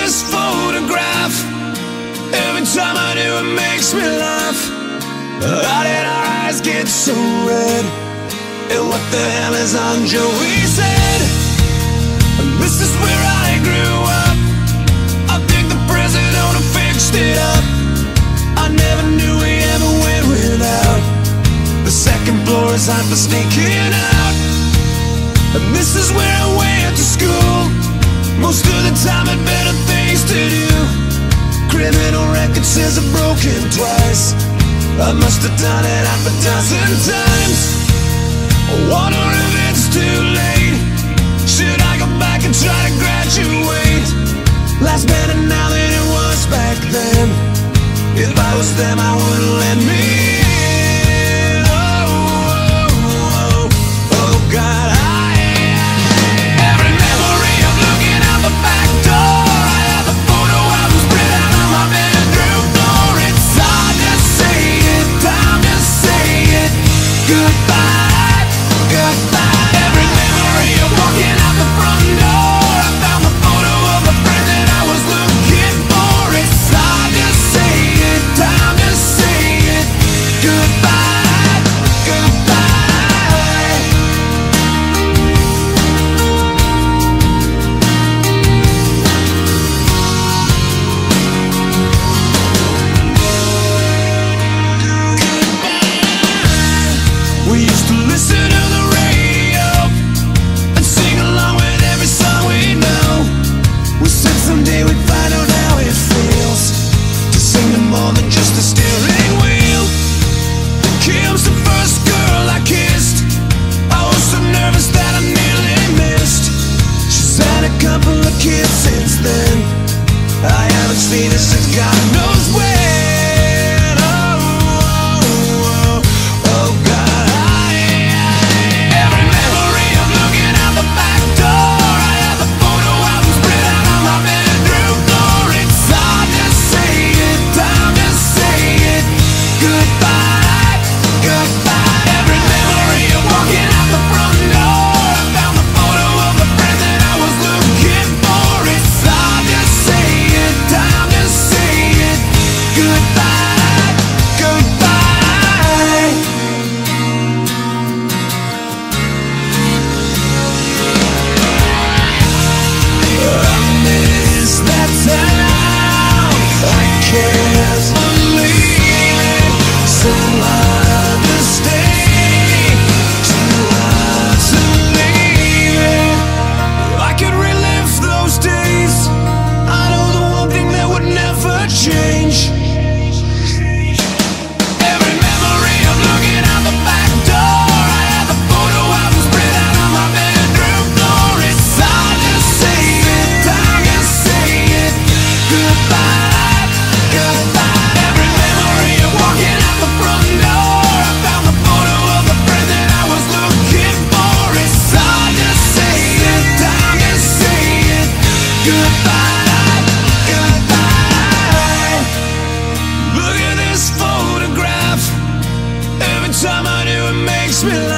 this photograph. Every time I do, it makes me laugh. How did our eyes get so red? And what the hell is on Joey's head? And this is where I grew up. I think the president fixed it up. I never knew we ever went without. The second floor is hot for sneaking out. And this is where I went to school. Most of the time had better things to do. Criminal record says I've broken twice. I must have done it half a dozen times. I wonder if it's too late. Should I go back and try to graduate? Life's better now than it was back then. If I was them, I wouldn't let me in. Oh, oh, oh, oh God. Every memory of looking out the back door. I have the photo album spread out on my bedroom floor. It's hard to say it, time to say it. Goodbye, goodbye. Every memory of walking out the front door. I found the photo of a friend that I was looking for. It's hard to say it, time to say it. Goodbye, goodbye. We used to listen to the radio and sing along with every song we know. We said someday we'd find out how it feels to sing to more than just a steering wheel. Kim's the first girl I kissed. I was so nervous that I nearly missed. She's had a couple of kids since then. I haven't seen her since God knows when. Oh, oh, oh, oh God. Every memory of looking out the back door. I have the photo album spread out on my bedroom floor. It's hard to say it, time to say it. Goodbye, goodbye. Every memory of walking out the front door. I found the photo of a friend that I was looking for. It's hard to say it, time to say it. Goodbye, goodbye. I miss that town. I can't believe it. So hard to stay, too hard to leave it. If I could relive those days, I know the one thing that would never change. Every memory of looking out the back door. I have the photo album spread out on my bedroom floor. It's hard to say it, time to say it. Goodbye, goodbye. Every memory of walking out the front door. I found the photo of a friend that I was looking for. It's hard to say it, time to say it. Goodbye, goodbye. Look at this photograph. Every time I do, it makes me laugh.